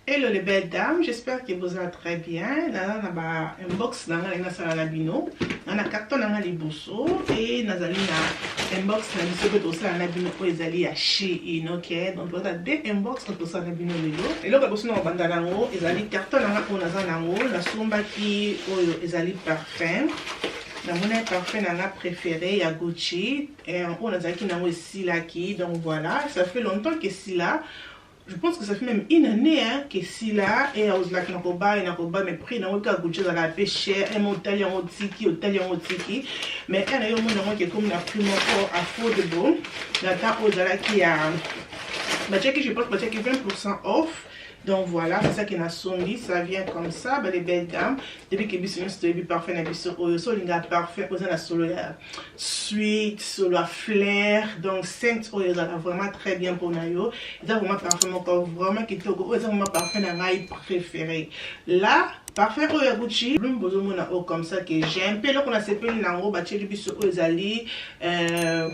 Hello les belles dames, j'espère que vous allez très bien. Là, on a un box dans la salle à bino, on a carton dans les bourseaux et nous allons un box dans le secret aussi à la bino pour les alliés à chez ok. Donc on a deux inbox pour ça à la bino et là on a un bandalango, les alliés carton dans la pour nous en la somba qui les alliés parfum. Dans mon parfum préféré, il y a Gucci et on a qui n'a aussi là qui donc voilà, ça fait longtemps que c'est là. Je pense que ça fait même une année que si là et aux lacs nakoba et nakoba mais prix dans le cas Gucci ça la fait cher et mon taille en tiki mais elle a eu mon qui comme la prix encore affordable la ta aux lacs qui a bah check je pense que 20% off. Donc voilà, c'est ça qui n'a sombi, ça vient comme ça, bah, les belles dames. Depuis que bisous c'est le parfait, na bisous oyo, so linga parfait, posé la solo ya sweet, solo à flair, donc 5 oyo ça va vraiment très bien pour nayo. C'est vraiment parfait, encore vraiment qui est vraiment parfait na ngai préféré. Là, parfait oyo Gucci, l'un bozo mona o comme ça que j'aime. Puis là qu'on a sepeli nango, bah chez bisous oyo zali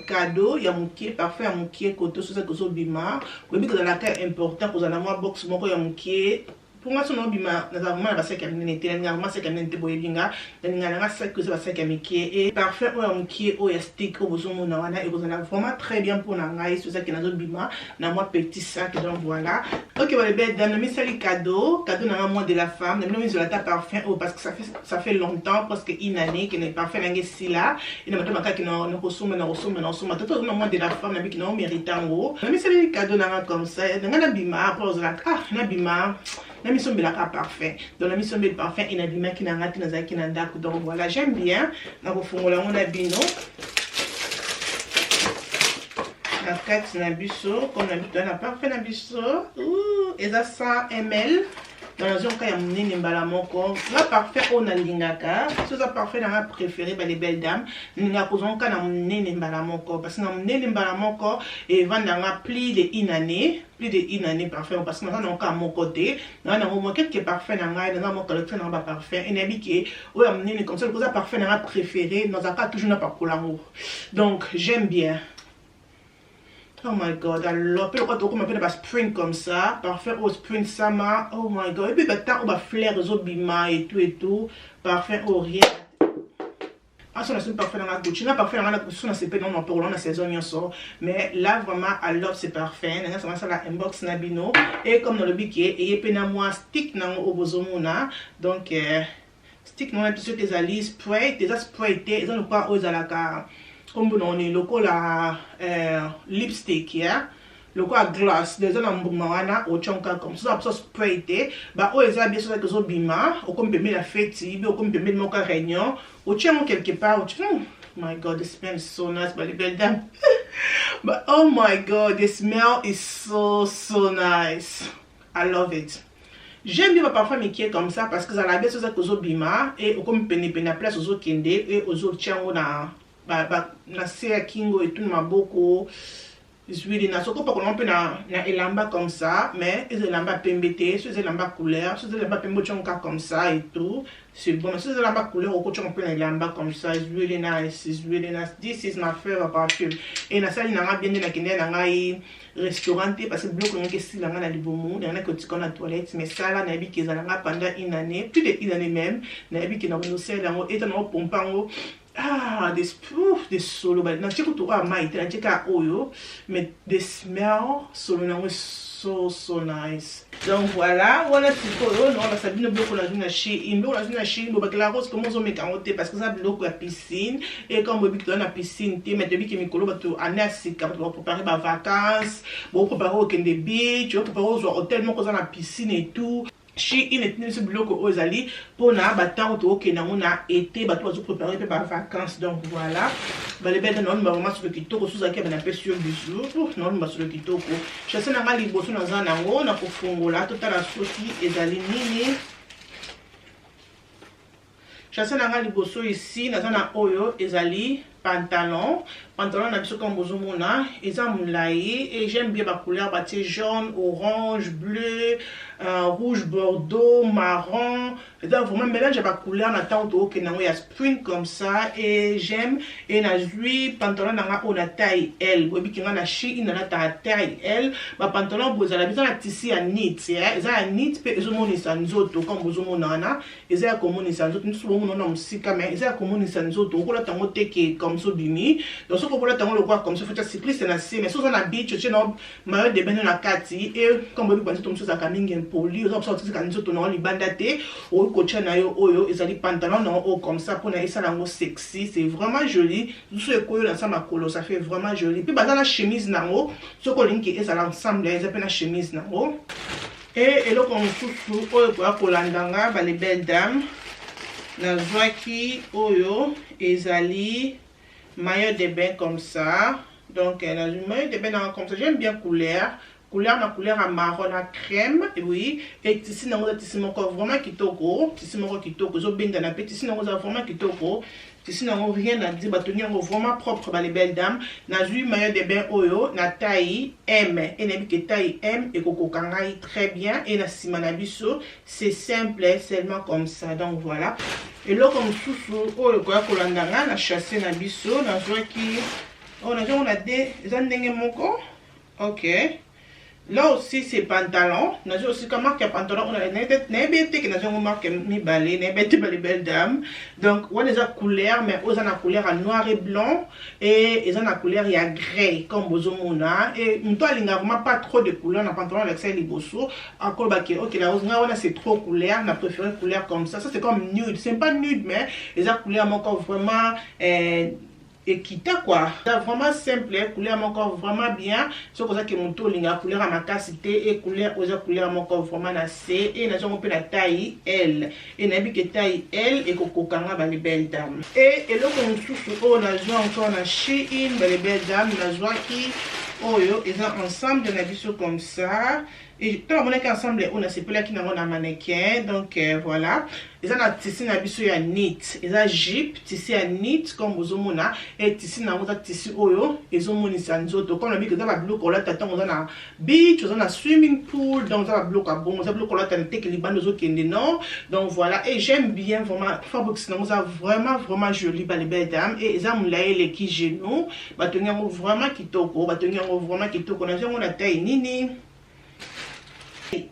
cadeau, ya mukie parfait, ya mukie koto, so ça que so bima. Oui, que dans la cas important, que dans moi box moko ya mukie. Pour moi, son bima, nous avons vraiment passé comme une été, nous avons passé comme une été boyinga, nous avons passé que ça passé comme mukie et parfait oyo mukie oyo stick oyo bozo mona wana et vous en avez vraiment très bien pour nangai, c'est ça que nous avons bima, na moi petit sac donc voilà. Ok, voilà, belle dame, nous mis cadeau dans moi de la femme, nous mis la ta parfum parce que ça fait longtemps, presque une année que les parfums n'ont si là, et nous avons qui nous consomme, tout le monde de la femme, nous qui nous mérite en haut. Nous mis cadeau dans comme ça, nous avons bima, après on a ah, bima. La mission de la parfait. Dans la mission de parfum, il y a des mains qui n'ont pas qui n'ont pas donc voilà, j'aime bien. Dans le fond, on a bino. La carte n'a biseau, comme on a parfait n'a biseau. Et ça 100 ml. Dans la zone quand il y a mon nez mbalamoko, la parfait on a l'ingaka. C'est ça parfait dans ma préférée les belles dames. N'ingaka on quand on a mon nez mbalamoko parce que mon nez mbalamoko et vend dans ma plus d'une année parfait parce que nous avons encore mon côté. Nous avons mon quelques parfait dans ma dans mon collection dans ma parfait. Et n'habitué ouais mon nez comme ça le cosa parfait dans ma préférée. Nous avons toujours n'a pas pour l'amour. Donc j'aime bien. Oh my god, alors, puis quand on commence à spring comme ça, parfait au spring summer, oh my god, et puis maintenant on va flair aux bima et tout, parfait au rien. Ah, ça c'est parfait dans la Gucci, là parfait dans la Gucci, on a pas dans pour la saison bien sûr, mais là vraiment I love c'est parfait, on a ça la inbox nabino et comme dans le biquet et pena moi stick dans au bozomuna, donc stick non tout ce que ça lit spray, déjà sprayé, ils ont pas aux à la carte. Comme on est le la lipstick ya le glace des gens mbumana au chonka comme ça sprayé bah oh ils ont bien sûr que zo bima au comme permet la fête au comme permet mon réunion au tient quelque part oh my god the smell is so nice by the belle dame but oh my god the smell is so nice I love it. J'aime bien parfois mes qui est comme ça parce que ça la bien sûr que zo bima et au comme peine place aux autres kende et aux autres tiens na sea kingo et tout maboko huile na soko pas qu'on peut na elamba comme ça mais les elamba pembete sur les elamba couleur sur les elamba pembochonka comme ça et tout c'est bon mais sur les elamba couleur au coach on peut na elamba comme ça huile na this is my favorite perfume et na sali na bien na kende na ngai restaurant parce que bloc que si la na libomu na que tu connais la toilette mais ça là na bi que ça na pendant une année plus d'une année même na bi que na no sel dans et dans pompango. Ah, des solo, but na chiko to maite na chika oyo, mais des smell solo na so nice. Donc voilà, voilà c'est pour eux, non, ça vient bloc la zone chez Indo, la zone chez Indo, la rose comment on met carotte parce que ça bloc la piscine et comme on dans la piscine, mais depuis que Mikolo va tout anasi pour préparer ma vacances, pour préparer au Kende Beach, pour préparer au hôtel, mon dans la piscine et tout. Shein est bloqué aux alliés pour na battant au que na on a été bateau à préparer pour les vacances. Donc voilà, les belles non vraiment sur le kitoko sous laquelle on appelle sur du jour non mais sur le kitoko chasse na mali bosso dans un ango na kofungola total la sauce et ali nini chasse na mali bosso ici dans un oyo ezali pantalon na biso comme bozomona eza mulayi et j'aime bien ma couleur bâtie jaune orange bleu rouge bordeaux marron et donc vraiment mélange ma couleur na tant que na ya spring comme ça et j'aime et na lui pantalon na on a taille L bobi kinga na chi na taille L ba pantalon bozala bisa na tissu ya knit eza ya knit pe ezomonisa nzoto comme bozomona na eza ya komonisa nzoto nsubo mona na musika mais eza ya komonisa nzoto okola tango teke comme so bimi donc pour le temps le quoi comme ça faut cycliste na si mais sur na beach tu no maillot de bain na kati et comme vous pensez tout ça camingi poli aux sorties quand nzoto na libanda te o coach na yo oyo ezali pantalon na o comme ça pour na ça lango sexy c'est vraiment joli tout ce que là ça ma colo ça fait vraiment joli puis bazana chemise na o ce que linki et ça l'ensemble les appelle la chemise na o et le comme sous oyo kwa kolandanga ba les belles dames na zwaki oyo ezali maillot de bain comme ça donc elle a une maillot de bain comme ça j'aime bien couleur ma couleur à marron à crème oui et ici na ngoza tissu moko vraiment kitoko tissu moko kitoko zo benda na petit ici na ngoza vraiment kitoko tissu na ngo rien à dire batoni ngo vraiment propre ba les belles dames na ju maillot de bain oyo na taille M et na bi taille M et koko kangai très bien et na sima na biso c'est simple seulement comme ça donc voilà et là comme sous oyo ko yakolandanga na chasser na biso na joie qui on a des ndenge moko OK. Là aussi c'est pantalon. Nous avons aussi comme marque pantalon. On a n'ébêté que nous avons marqué mi balai, n'ébêté les belles dames. Donc on a des couleurs, mais on a la couleur à noir et blanc et ils ont la couleur il y a gris comme bozomona et nous toi il n'y a vraiment pas trop de couleurs dans pantalon avec ça les bosso. Encore bah ok là on a c'est trop couleur, on a préféré couleur comme ça. Ça c'est comme nude, c'est pas nude mais les couleurs encore vraiment et quitte quoi vraiment simple couleur encore vraiment bien c'est pour ça que mon tour la couleur à ma casité et couleur aux couleurs encore vraiment assez et nous avons peu la taille L et nabi que taille L et coco kanga ba les belles dames et là comme sous on a joué encore na Shein ba les belles dames la joie qui oyo ils ont ensemble de nabiso comme ça et tout le monde est ensemble on a c'est là qui n'a pas mannequin donc voilà ils ont un tissu na biso ya knit ils ont jupe tissu ya knit comme bozomona et tissu na ngota tissu oyo ezomonisa nzoto comme la bi que za ba bloc là tata on a beach on a swimming pool donc ça va bloc à bon ça bloc là tante que les bandes zo kende non donc voilà et j'aime bien vraiment fabrique na ça vraiment joli ba les belles dames et ils ont laé les qui genou ba tenir vraiment kitoko ba tenir vraiment kitoko na on a taille nini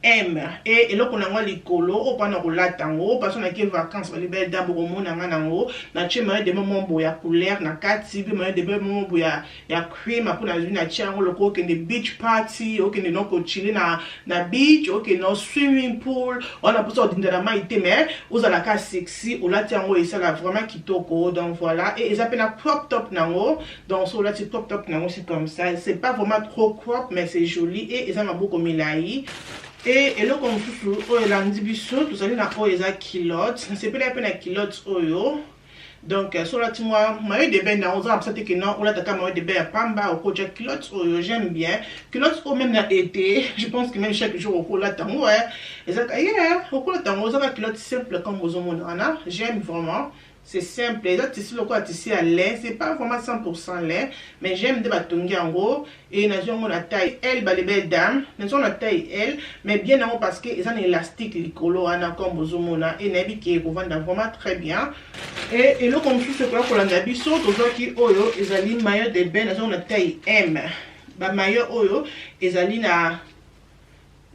M et là qu'on a moi les colos au pendant qu'on l'attend parce qu'on a que vacances les belles dames au monde nango na chema de moments boya couleur na kati bi de moments boya ya cream pour na une chango le ko que des beach party OK ne non ko chiller na beach OK no swimming pool on a pour d'indra maïté mais aux à la cas sexy ou là tiango et ça là vraiment kitoko donc voilà et ils appellent un crop top nango donc sur là c'est crop top nango c'est comme ça c'est pas vraiment trop crop mais c'est joli et ils ont beaucoup milaï et là comme tout oh il a un dibiso tout ça là oh il a kilote c'est pas la peine à kilote oyo donc sur la moi maillot de bain on a que non on a ta maillot de bain pamba au coach kilote oyo j'aime bien kilote au même dans été je pense que même chaque jour au cours là temps ouais et ça au cours là temps on a kilote simple comme aux hommes j'aime vraiment. C'est simple, les autres tissus locaux tissus à lait, c'est pas vraiment 100% lait, mais j'aime des bâtons en gros et nous avons la taille L, les belles dames, nous avons la taille L, mais bien en haut parce qu'ils ont élastique, les colos, comme bozomona et nabi qui est vraiment très bien. Et là comme tout ce que qu'on a biso, toujours qui oyo, ils ont maillot de bain, nous avons la taille M, bah maillot oyo, ils ont la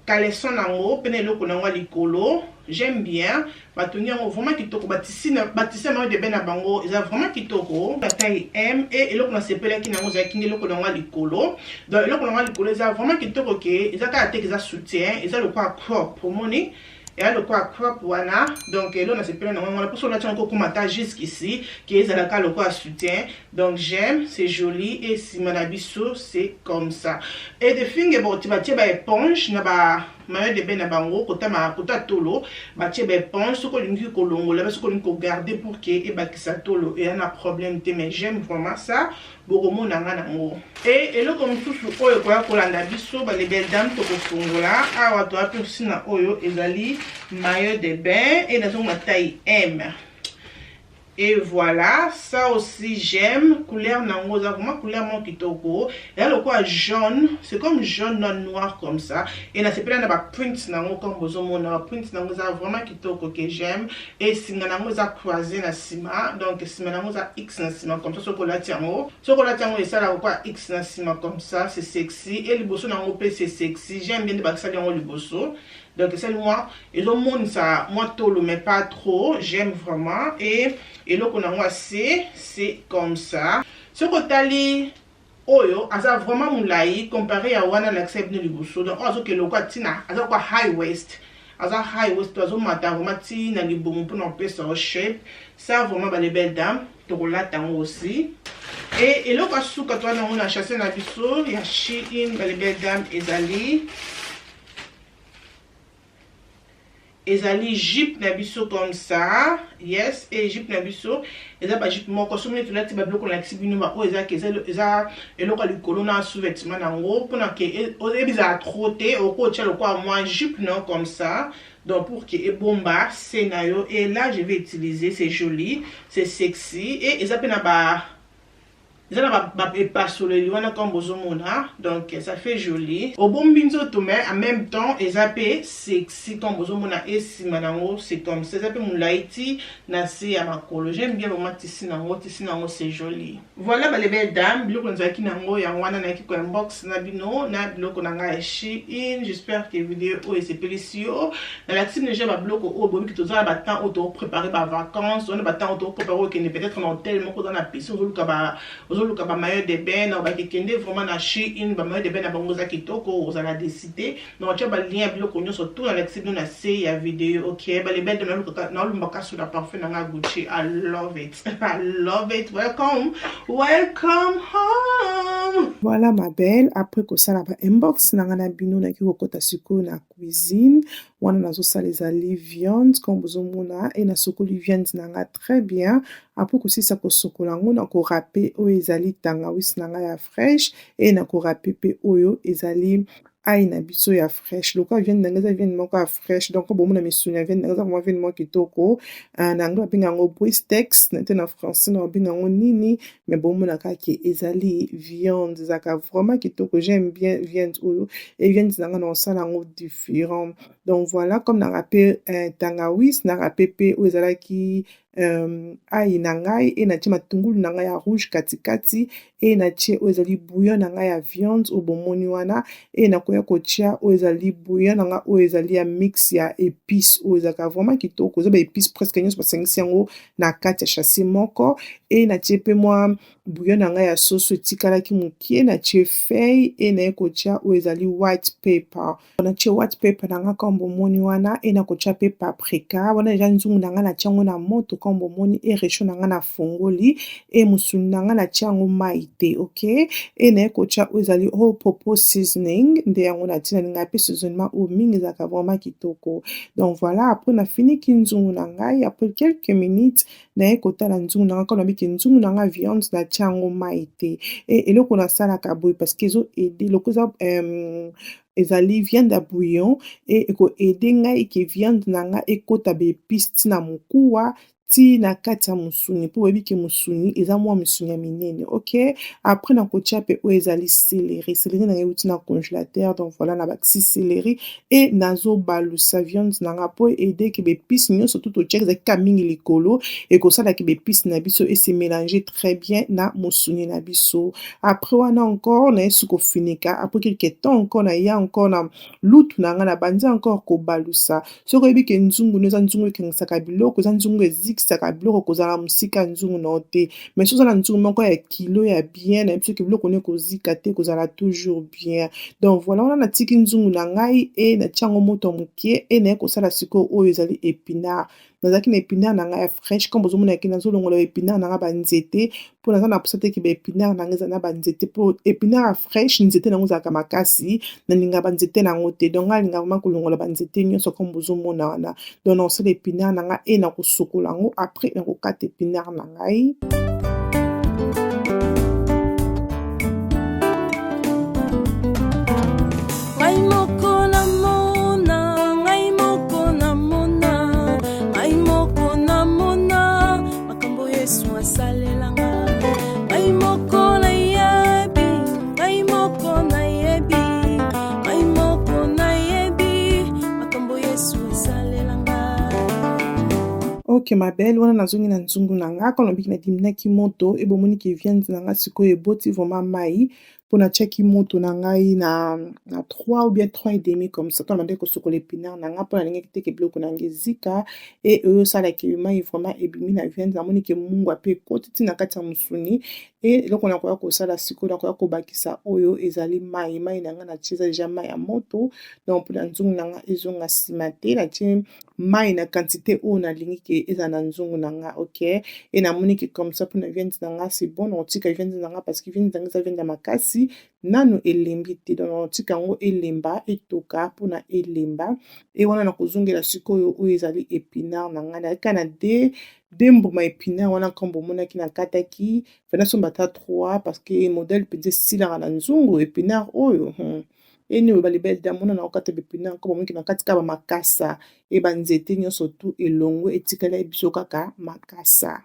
caleçon en haut, penelo qu'on a les colos. J'aime bien bâtonnier vraiment kitoko bâtisser maillot de bain na bango ils ont vraiment kitoko la taille M et là qu'on a sepelé qui n'a pas qui le qu'on a likolo donc là qu'on a likolo ils ont vraiment kitoko que ils ont caractère qu'ils ont soutien ils ont le quoi crop pour money et le quoi crop wana donc là on a sepelé on a pour cela tu encore commentaire jusqu'ici qui est à le quoi soutien donc j'aime c'est joli et si mon abisso c'est comme ça et de finger bon tu vas tirer éponge na ba mayo de bain na bango kota tolo batie ba éponge soko lingi kolongola soko lingi ko garder pour que e bakisa tolo et un problème te, mais j'aime vraiment ça bokomona nga nango. Et eloko mosusu oyo koya kolanda biso ba les belles dames to kofungola awa to aperci na oyo ezali maillot de bain et nazo ma taille M. Et voilà, ça aussi j'aime. Couleur nango, vraiment couleur mon kitoko. Et là le quoi jaune, c'est comme jaune noir comme ça. Et là c'est pas là ba print nango comme bozo mon print nango ça vraiment kitoko que j'aime. Et si nango ça croisé na sima, donc si nango ça X na sima comme ça chocolat tiango. Chocolat tiango et ça là quoi X na sima comme ça, c'est sexy. Et le bosso nango c'est sexy. J'aime bien de ba ça nango le bosso. Donc c'est moi, ils ont mon ça moi tolo mais pas trop, j'aime vraiment. Et le qu'on a moi c'est comme ça. Ce que oyo asa vraiment moulai comparé à wana l'accept de liboso. Donc azo que le quoi tina azo quoi high waist. Asa high waist azo mata vraiment tina libomo pour non ça au shape. Ça vraiment les belles dames to la tango aussi. Et le quoi sou que toi on a chassé na biso, ya Shein les belles dames ezali ezali jupe na biso comme ça, yes, et jupe na biso eza ba jupe moko somene to lati ba biloko na tibino ba o eza ke eza eloko likolo na sous-vêtement nango pona ke ebiza trop te oko tia le quoi moi jupe non comme ça. Donc pour que ebomba senayo et là je vais utiliser, c'est joli, c'est sexy et eza pena ba ils ont pas sur le lion comme bozomona, donc ça fait joli. Au bon binzo tout mais en même temps ils ont sexy comme bozomona et si manango c'est comme ça. Ça peut mon laiti nasi à ma colo. J'aime bien vraiment tissu nango c'est joli. Voilà les belles dames, biloko nzaki nango ya wana na ki ko inbox na bino na biloko nanga Shein. J'espère que vidéo c'est précieux. Dans la team déjà ba biloko o bomi ki toza ba temps auto préparer ba vacances, on ba temps auto préparer que peut-être en hôtel moko dans la piscine ozoluka ba maillot de bain na ba kende vraiment na Shein ba maillot de bain na bango za kitoko ozala décider donc tu ba lien biloko nyonso tout dans l'extérieur na see ya vidéo. OK ba les belles de na lumbaka sur la parfum na Gucci. I love it. I love it. Welcome home. Voilà ma belle, après que ça na ba inbox na ngana bino na ki kokota siko na cuisine wana nazo sala ezali viande comme bozomona et na sokoli viande nanga très bien. Après que ça ko sokola ngo na ko râper o ezali tangawis nanga ya fraîche et na ko râper pe oyo ezali aïe na biso ya fraîche. Loka viande nanga za viande moko ya fraîche donc bomona misunya viande nanga za mo viande moko kitoko na ngo benga ngo bristex na te na français na benga ngo nini mais bomona kaki ezali viande zaka vraiment kitoko. J'aime bien viande oyo et viande nanga na osala ngo différent. Donc voilà comme na râper tangawis na râper pe o ezalaki aïe na ngai e na tie matungulu na ngai ya rouge katikati e na tie o ezali bouillon na ngai ya viande o bomoni wana e na koya kotia o ezali bouillon na ngai o ezali ya mix ya épice o ezalaka vraiment kitoko eza ba épice presque nyonso basangisi yango na kati ya chassis moko e na tie pe mwa bouillon na ngai ya soso etikalaki mokie na tie feuille e na ye kotia o ezali white pepper na tie white pepper na ngai comme bomoni wana e na kotia pe paprika wana deja nzungu na ngai na tia yango na moto comme bomoni e recho na ngai na fongoli e musuni na ngai na tia yango mai te. OK e na ye kotia o ezali all purpose seasoning nde yango na tia na ngai pe assaisonnement o mingi ezalaka vraiment kitoko. Donc voilà après na finiki nzungu na ngai après quelques minutes na ye kotala nzungu na ngai comme na biki nzungu na ngai viande na tia yango mai te e eloko nasalaka boye parce que ezo aider loko eza ezali viande ya bouillon e eko aider ngai ke viande na ngai ekota ba épice ntina mokuwa ti na kati ya musuni po oyebi ke musuni eza mwa misuni ya minene. OK après na kotia pe o ezali céleri na ngai euti na congélateur donc voilà na bakisi céleri e nazobalusa viande na ngai po aider ke ba épice nyonso tout otiaki ezalaki ka mingi likolo ekosalaki ba épice na biso e se mélanger très bien na musuni na biso. Après wana encore na yesu kofinika après quelque temps encore na ya encore na lutu na ngai na banza encore kobalusa soki oyebi ke nzungu eza nzungu ekangisaka biloko eza nzungu ekitisaka biloko kozala mosika nzungu na yo te. Mais so ozala nzungu moko ya kilo ya bien nayebi soki biloko nini kozika te kozala toujours bien. Donc voilà wana natiki nzungu na ngai natia yango moto moke naye kosala sikoyo oyo ezali épinard. Nazalaki na épinard na ngai ya fraîche comme bozomona yaki nazolongola épinard na ngai banzete mpo naza na posa te yeke baépinard na ngai eza na banzete mpo épinard ya fraîche nzete nango ezalaka makasi nalingaka banzete nango te. Donc ngai alingaka vraimen kolongola banzete nyonso comme bozomona wana. Donc nakosala épinard na ngai nakosokola yango après nakokata épinard na ngai. Ok ma belle wana nazongi na nzungu na nga kaka nabiki nadiminaki moto ebomoni ke viande na nga sikoyo eboti vraiment mai mpo natiaki moto na ngai na 3 ou bien 3 et demi comme ça to nabandaki kosokola épinard na nga mpo nalingaki te ke biloko na nga ezika oyo osalaki mai vraiment ebimi na viande namoni ke mungwa mpe ekoti ti na kati ya mosuni eloko nakoya kosala sikoyo nakoya kobakisa oyo ezali mai na nga natie eza deja mai ya moto donc mpo na nzungu na nga ezonga nsima te natie mai na quantité oyo nalingi ke eza na nzungu na nga ok namoni ke comme ça mpona viande na nga c'est bon nakotika viande na nga parce que viande na nga eza viande ya makasi nano elembi te donc nakotika yango elemba etoka mpona elemba wana nakozongela sikoyo oyo ezali épinard na nga nayaka na de mbuma épinard wana nkombo omonaki nakataki fana somba ata 3 parce que modèle mpenza esilaka na nzungu épinard oyo oyo balibele damona nakokata bépinard nkombo omonaki nakati kaka bamakasa banzete nyonso tu elongwe etikala biso kaka makasa.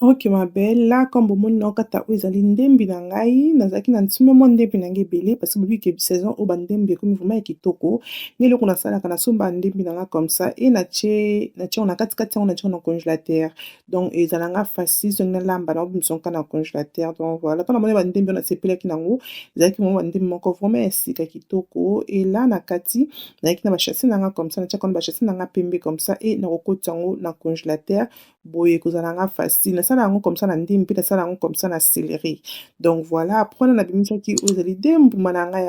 Ok ma belle là comme bomoni naokata oyo ezali ndembi na ngai nazalaki na ntima mwa ndembi na ngai ebele parce que bobi ke saison oyo bandembi ekomi vraiment ya kitoko ngai eloko nasalaka nasomba ndembi na nga comme ça natie yango na katikati yango natie yango na congélateur donc ezala nga facile soki nalamba naobimisa yango na congélateur donc voilà mpona moni bandembi oyo nasepelaki nango ezalaki mwa bandembi moko vraiment ya sika kitoko là na kati nazalaki na bachassi na nga comme ça natiaka wana bachassi na nga pembe comme ça nakokota yango na congélateur boye kozala nga facile nasala yango comme ça na ndembi mpe nasala yango comme ça na céleri donc voilà après wana nabimisaki oyo ezali de mbuma na nga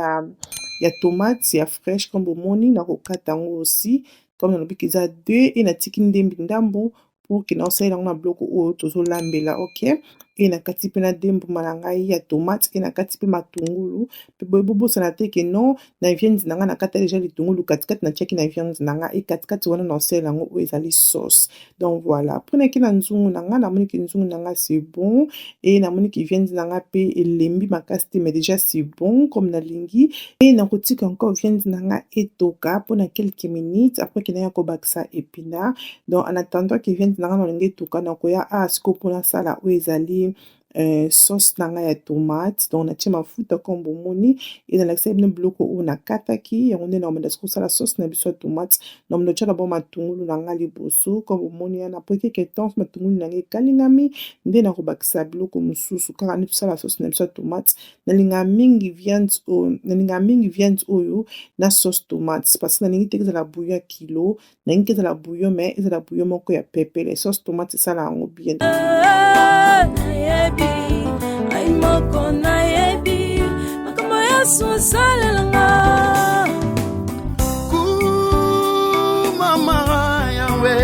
ya tomate ya fraîche comme bomoni nakokata yango aussi comme nalobiki eza 2 natiki ndembi ndambo pour ke naosalela yango na biloko oyo tozolambela ok nakati mpe na de mbuma na ngai ya tomate nakati mpe matungulu mpe boye bobosana te ke non na viande na nga nakata deja litungulu katikati natiaki na viande na nga katikati wana naosalela yango oyo ezali sauce donc voilà mpo naki na nzungu na nga namoniki nzungu na nga c'est bon namoniki viande na nga mpe elembi makasi te mais déjà c'est bon comme nalingi nakotika encore viande na nga etoka mpona quelques minutes après ke naya kobakisa épinard donc en attendant ke viande na nga nalingi etoka nakoya sikoyo mpona sala oyo ezali sauce na nga ya tomate donc natie mafuta comme bomoni nalakisa bino biloko oyo nakataki yango nde nakomanda sikoyo kosala sauce na biso ya tomate nakomanda otia d'abord matungulu na nga liboso comme bomoni wana po quelque temps matungulu na nga ekalingami nde nakobakisa biloko mosusu kaka nde tosala sauce na biso ya tomate nalinga mingi viande oyo na sauce tomate parce que nalingi te ezala bouillon ya kilo nalingi ezala bouillon mais ezala bouillon moko ya pepele sauce tomate esala yango bien. Moko nayebi makambo Yesu asalelanga kumama yawe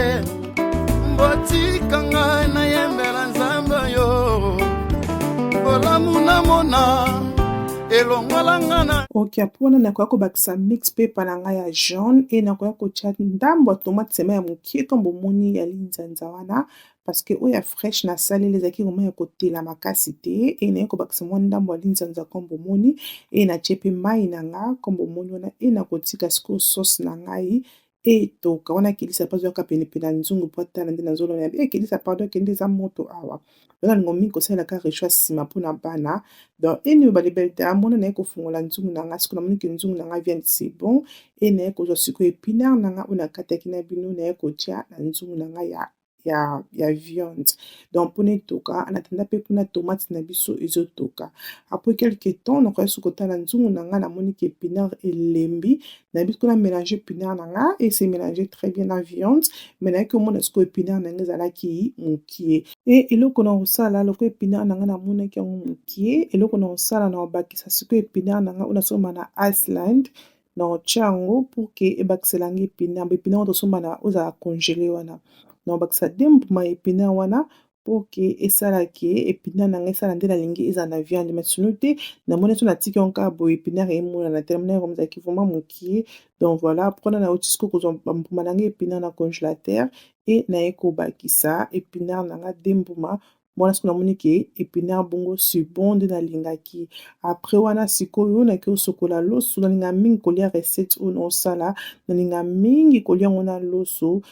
mboti Ok, mpona nakoya kobakisa mix pepa na ngai ya jaune e nakoya kotia ndambo ya tomate sema ya mokie nkombo moni ya linzanza wana parceke oyo ya fresh nasaleli ezalaki vraimen ya kotela makasi te e naye kobakisa mwa ndambo ya linzanza nkombo moni e natie mpe mai na nga nkombo moni wana e nakotika sikoyo sauce na ngai etoka wana kelisa mpe azwaka penepene ya nzungu mpo atala nde nazolona yabe ekelisa pardon kende eza moto awa wana lingo mingi kosalelaka recho ya nsima mpona bana donc eni baliberte amona naye kofungola nzungu na nga siko namoni ke nzungu na nga viande c'est bon e naye kozwa sikoyo épinare na nga oyo nakataki na bino naye kotia na nzungu na nga ya viande donc mpona etoka anatanda mpe mpona tomate na biso ezotoka apres quelque temps nakoya soki kotala nzungu na nga namoni ke épinare elembi na biso kona mélange épinare na nga et se mélange très bien na viande mais nayaki omona sikoyo épinare na nga ezalaki mokie e eloko na kosala loko épinare na nga namonaki yango mokie eloko na kosala na kobakisa sikoyo épinare na nga oyo nasomba na Iceland na kotia yango pour ke ebakisela yango épinare épinare oyo tosomba na ozala congélé wana na kobakisa de mbuma ya épinare wana pour ke esalaki épinare na nga esala nde nalingi ezala na viande mais sinon te namoni so natiki yango kaka boye épinare emonana te namoni yango ezalaki vraiment mokie donc voilà mpona nauti sikoyo kozwa bambuma na nga épinare na congélateur e naye kobakisa épinare na nga de mbuma mwana sikoyo namoni ke épinare bongo c'est bon nde nalingaki après wana sikoyo nake osokola loso nalinga mingi kolia recette oyo naosala nalinga mingi kolia yango na loso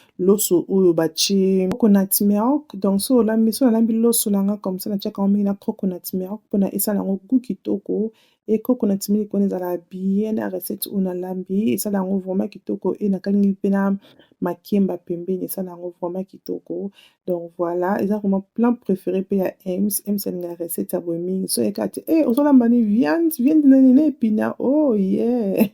oyo batie coconut milk donc so nalambi loso na nga comme ça natiaka yango mingi na coconut milk mpona esala yango goût kitoko e coconut milk wana ezala bien na recette oyo nalambi esala yango vraiment kitoko e nakalingi mpe na makemba pembeni esala yango vraiment kitoko donc voilà eza vraiment plan préféré mpe ya ems alinga recette ya boye mingi so yeka te ozolamba ni viande nani na épinare oh yeah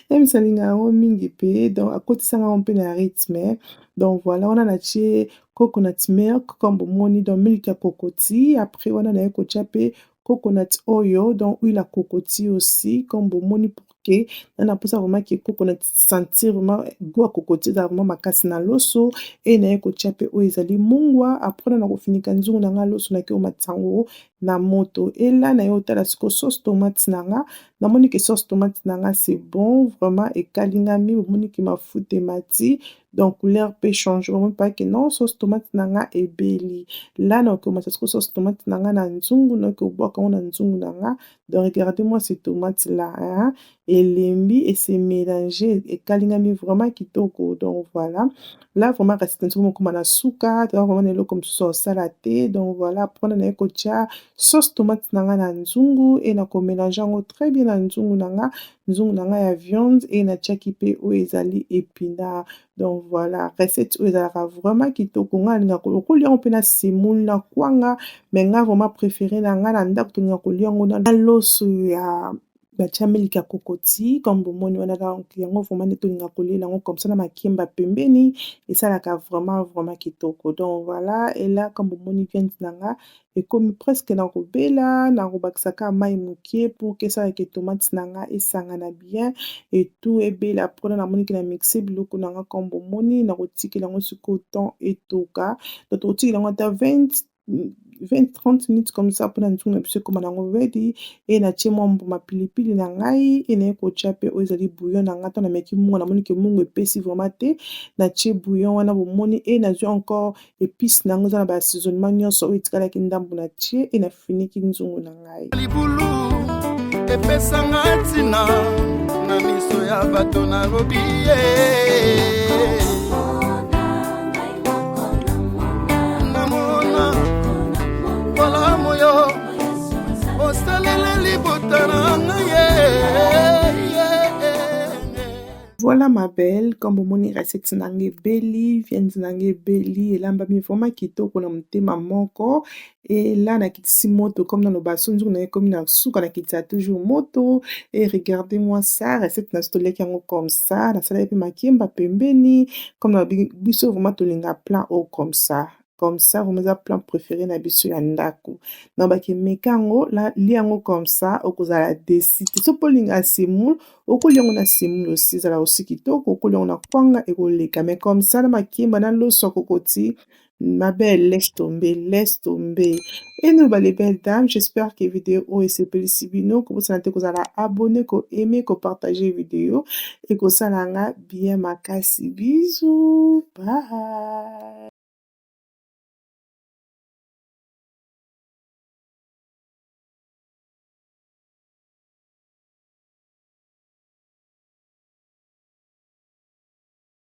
ems alinga yango mingi mpe donc akotisanga yango mpe na rythme donc voilà wana natie coconut milk nkombo moni donc milk ya kokoti après wana naye kotia mpe coconut oyo donc huile ya kokoti aussi nkombo moni pour ke nana mposa vraiment ke coconut sentir vraiment goût ya kokoti ezala vraiment makasi na loso e naye kotia mpe oyo ezali mungwa après na kofinika nzungu na nga loso nake omatisa yango na moto ela naye otala sikoyo sauce tomate na nga namoni ke sauce tomate na nga c'est bon vraiment ekalingami omoni ke mafuta emati donc couleur mpe change omoni mpa ke non sauce tomate na nga ebeli la nakoki omatisa sikoyo sauce tomate na nga na nzungu nakoki obwaka yango na nzungu na nga donc regardez moi ces tomates là hein? Elembi et c'est mélangé ekalingami vraiment kitoko donc voilà là vraiment recette nso mokoma na suka toza vraiment eloko mosusu osala te donc voilà mpona naye kotia sauce tomate na nga na nzungu e nakomélange yango très bien na nzungu na nga ya viande e natiaki mpe oyo ezali épinare donc voilà recette oyo ezalaka vraiment kitoko nga alingaka okolia yango mpe na semoule na kwanga mais nga vraiment préféré na nga na ndako tolinga kolia yango na loso ya batia milk ya kokoti nkombo moni wana donc yango vraiment nde tolinga kolela yango comme ça na makemba pembeni esalaka vraiment kitoko donc voilà ela nkombo moni viande na nga ekomi presque na kobela na kobakisaka mai mokie pour ke esalaka tomate na nga esangana bien et tout ebela mpona namoniki na mixe biloko na nga nkombo moni na kotikela yango sikoyo temps etoka donc tokotikela yango ata 20-30 minutes comme ça mpona nzungu na biso ekoma nango ready e natie mwa mbuma pilipili na ngai e naye kotia mpe oyo ezali bouillon na nga to nameki mungu namoni ke mungu epesi vraiment te natie bouillon wana bomoni e nazwi encore épice nango eza na baassaisonnement nyonso oyo etikalaki ndambo natie e nafiniki nzungu na ngai libulu epesanga ntina na miso ya bato nalobi Voilà ma belle, comme omoni recette nanga ebeli, viande nanga ebeli, elambami vraiment kitoko na motema moko. Et là nakitisi moto comme dans le bassin nzungu na ye komi na suka nakitisa toujours moto. Et regardez-moi ça, recette na stoliaki yango comme ça, nasalaki mpe makemba pembeni, comme na biso vraiment tolinga plat au comme ça. Comme ça, vraiment eza plan préféré na biso ya ndako. Na baki meka yango, lia yango comme ça, okozala desi te. So polinga semoule, okolia yango na semoule aussi, ezala aussi kitoko, okolia yango na kwanga ekoleka. Mais comme ça, na makemba na loso ya kokoti, Ma belle, laisse tomber, laisse tomber. Et nous, les belles dames, j'espère que la vidéo est sepelisi bino, que vous avez abonné, que aimé, que partagé la vidéo et que ça l'a bien makasi. Bisous. Bye.